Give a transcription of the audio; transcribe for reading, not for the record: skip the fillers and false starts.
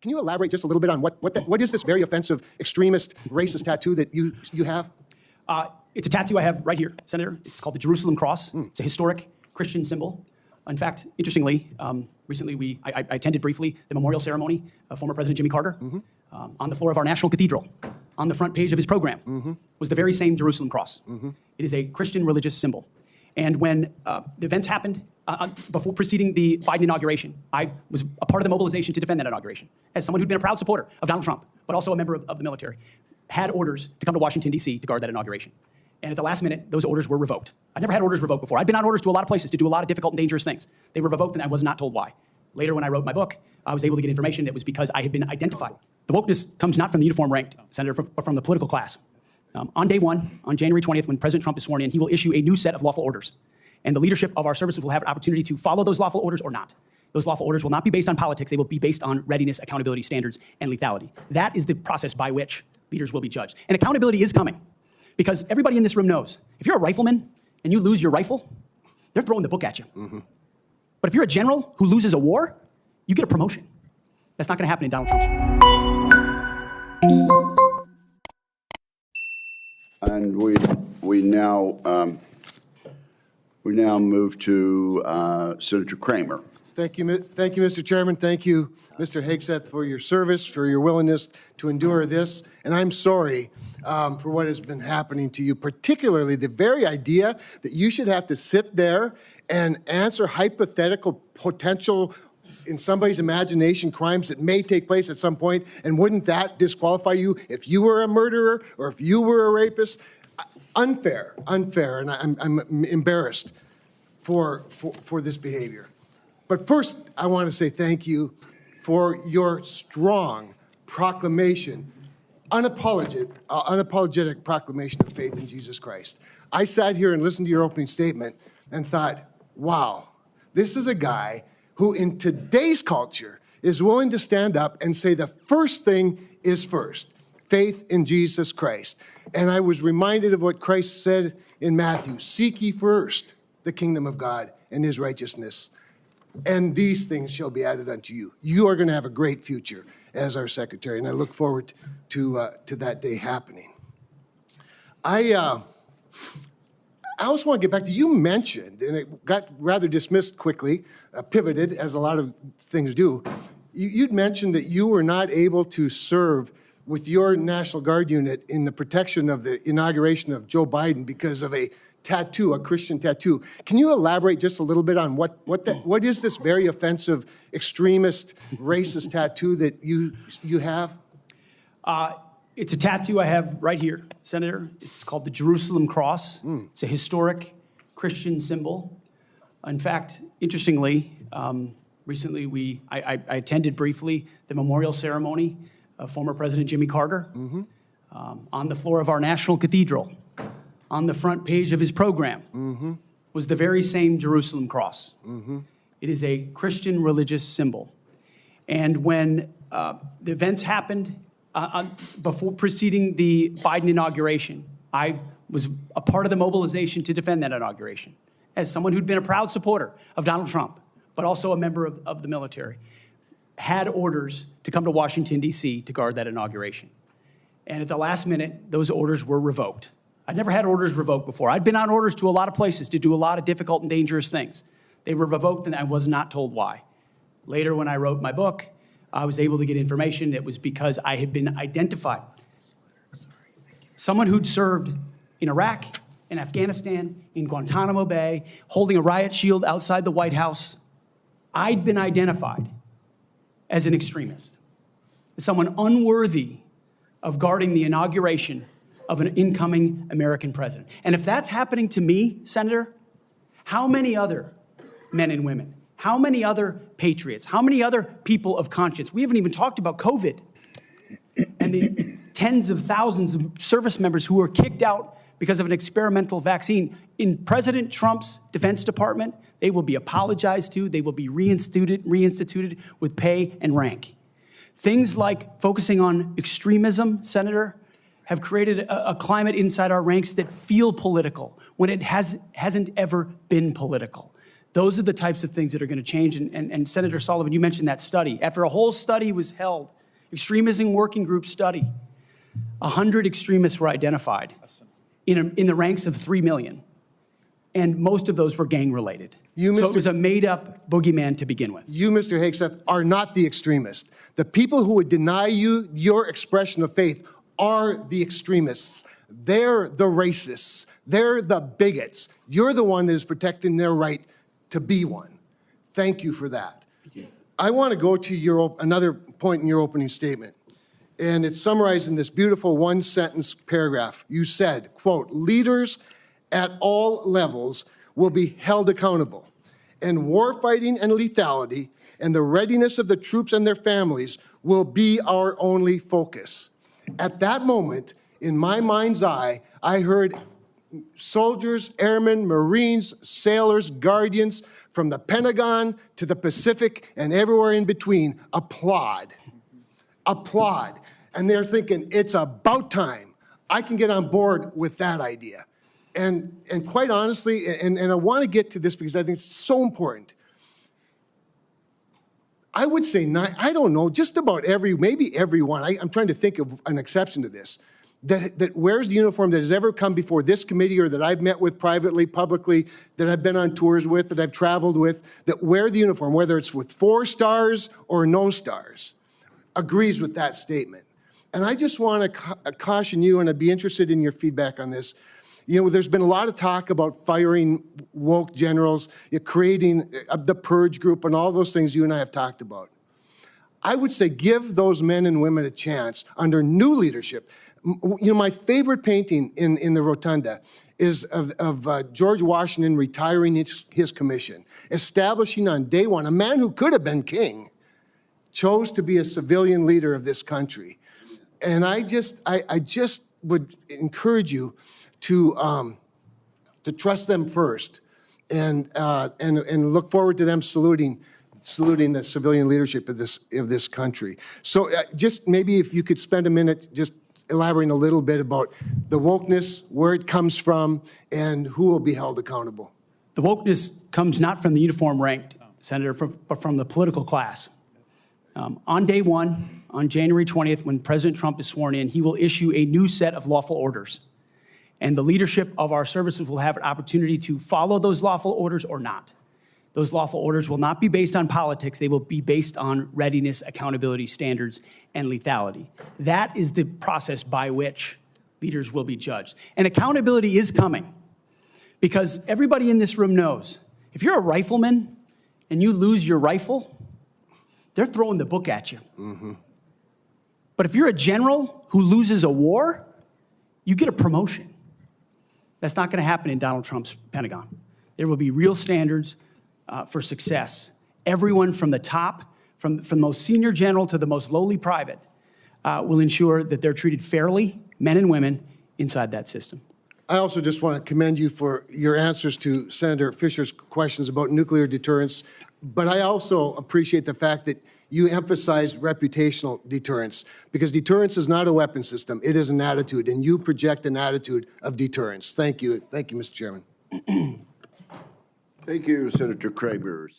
Can you elaborate just a little bit on what is this very offensive, extremist, racist tattoo that you have? It's a tattoo I have right here, Senator. It's called the Jerusalem Cross. It's a historic Christian symbol. In fact, interestingly, recently I attended briefly the memorial ceremony of former President Jimmy Carter. On the floor of our national cathedral, on the front page of his program, was the very same Jerusalem Cross. It is a Christian religious symbol. And when the events happened before preceding the Biden inauguration, I was a part of the mobilization to defend that inauguration. As someone who'd been a proud supporter of Donald Trump, but also a member of the military, had orders to come to Washington, D.C. to guard that inauguration. And at the last minute, those orders were revoked. I've never had orders revoked before. I've been on orders to a lot of places to do a lot of difficult and dangerous things. They were revoked, and I was not told why. Later, when I wrote my book, I was able to get information that was because I had been identified. The wokeness comes not from the uniform ranked, Senator, but from the political class. On day one, on January 20th, when President Trump is sworn in, he will issue a new set of lawful orders. And the leadership of our services will have an opportunity to follow those lawful orders or not. Those lawful orders will not be based on politics. They will be based on readiness, accountability, standards, and lethality. That is the process by which leaders will be judged. And accountability is coming. Because everybody in this room knows, if you're a rifleman and you lose your rifle, they're throwing the book at you. But if you're a general who loses a war, you get a promotion. That's not going to happen in Donald Trump's. And we now move to Senator Kramer. Thank you, Mr. Chairman. Thank you, Mr. Hagseth, for your service, for your willingness to endure this. And I'm sorry for what has been happening to you, particularly the very idea that you should have to sit there and answer hypothetical potential, in somebody's imagination, crimes that may take place at some point. And wouldn't that disqualify you if you were a murderer or if you were a rapist? Unfair. And I'm embarrassed for this behavior. But first, I want to say thank you for your strong proclamation, unapologetic proclamation of faith in Jesus Christ. I sat here and listened to your opening statement and thought, wow, this is a guy who in today's culture is willing to stand up and say the first thing is first, faith in Jesus Christ. And I was reminded of what Christ said in Matthew, seek ye first the kingdom of God and his righteousness, and these things shall be added unto you. You are going to have a great future as our secretary, and I look forward to that day happening. I also want to get back to, you mentioned, and it got rather dismissed quickly, pivoted, as a lot of things do. You'd mentioned that you were not able to serve with your National Guard unit in the protection of the inauguration of Joe Biden because of a tattoo, a Christian tattoo. Can you elaborate just a little bit on what is this very offensive, extremist, racist tattoo that you have? It's a tattoo I have right here, Senator. It's called the Jerusalem Cross. It's a historic Christian symbol. In fact, interestingly, recently I attended briefly the memorial ceremony of former President Jimmy Carter on the floor of our national cathedral. On the front page of his program was the very same Jerusalem Cross. It is a Christian religious symbol. And when the events happened before preceding the Biden inauguration, I was a part of the mobilization to defend that inauguration. As someone who'd been a proud supporter of Donald Trump, but also a member of the military, had orders to come to Washington, D.C. to guard that inauguration. And at the last minute, those orders were revoked. I'd never had orders revoked before. I'd been on orders to a lot of places to do a lot of difficult and dangerous things. They were revoked, and I was not told why. Later, when I wrote my book, I was able to get information that was because I had been identified. Someone who'd served in Iraq, in Afghanistan, in Guantanamo Bay, holding a riot shield outside the White House. I'd been identified as an extremist, as someone unworthy of guarding the inauguration of an incoming American president. And if that's happening to me, Senator, how many other men and women, how many other patriots, how many other people of conscience? We haven't even talked about COVID and the tens of thousands of service members who were kicked out because of an experimental vaccine. In President Trump's Defense Department, they will be apologized to, they will be reinstituted with pay and rank. Things like focusing on extremism, Senator, have created a climate inside our ranks that feel political when it hasn't ever been political. Those are the types of things that are going to change. And Senator Sullivan, you mentioned that study. After a whole study was held, extremism working group study, 100 extremists were identified in the ranks of 3 million. And most of those were gang-related. So it was a made-up boogeyman to begin with. You, Mr. Hagseth, are not the extremist. The people who would deny you your expression of faith are the extremists. They're the racists. They're the bigots. You're the one that is protecting their right to be one. Thank you for that. I want to go to another point in your opening statement, and it's summarized in this beautiful one-sentence paragraph. You said, quote, leaders at all levels will be held accountable, and warfighting and lethality and the readiness of the troops and their families will be our only focus. At that moment, in my mind's eye, I heard soldiers, airmen, Marines, sailors, guardians from the Pentagon to the Pacific and everywhere in between applaud. Applaud. And they're thinking, it's about time. I can get on board with that idea. And quite honestly, and I want to get to this because I think it's so important. I would say, I don't know, just about maybe everyone, I'm trying to think of an exception to this, that wears the uniform that has ever come before this committee or that I've met with privately, publicly, that I've been on tours with, that I've traveled with, that wear the uniform, whether it's with 4 stars or no stars, agrees with that statement. And I just want to caution you, and I'd be interested in your feedback on this. You know, there's been a lot of talk about firing woke generals, creating the purge group, and all those things you and I have talked about. I would say give those men and women a chance under new leadership. You know, my favorite painting in the rotunda is of George Washington retiring his commission, establishing on day one, a man who could have been king, chose to be a civilian leader of this country. And I just would encourage you to trust them first, and look forward to them saluting the civilian leadership of this country. So just maybe if you could spend a minute just elaborating a little bit about the wokeness, where it comes from, and who will be held accountable. The wokeness comes not from the uniform ranked, Senator, but from the political class. On day one, on January 20th, when President Trump is sworn in, he will issue a new set of lawful orders. And the leadership of our services will have an opportunity to follow those lawful orders or not. Those lawful orders will not be based on politics. They will be based on readiness, accountability, standards, and lethality. That is the process by which leaders will be judged. And accountability is coming, because everybody in this room knows if you're a rifleman and you lose your rifle, they're throwing the book at you. Mm-hmm. But if you're a general who loses a war, you get a promotion. That's not going to happen in Donald Trump's Pentagon. There will be real standards for success. Everyone from the top, from the most senior general to the most lowly private, will ensure that they're treated fairly, men and women, inside that system. I also just want to commend you for your answers to Senator Fisher's questions about nuclear deterrence, but I also appreciate the fact that you emphasize reputational deterrence, because deterrence is not a weapon system, it is an attitude, and you project an attitude of deterrence. Thank you. Thank you, Mr. Chairman. Thank you, Senator Kramer.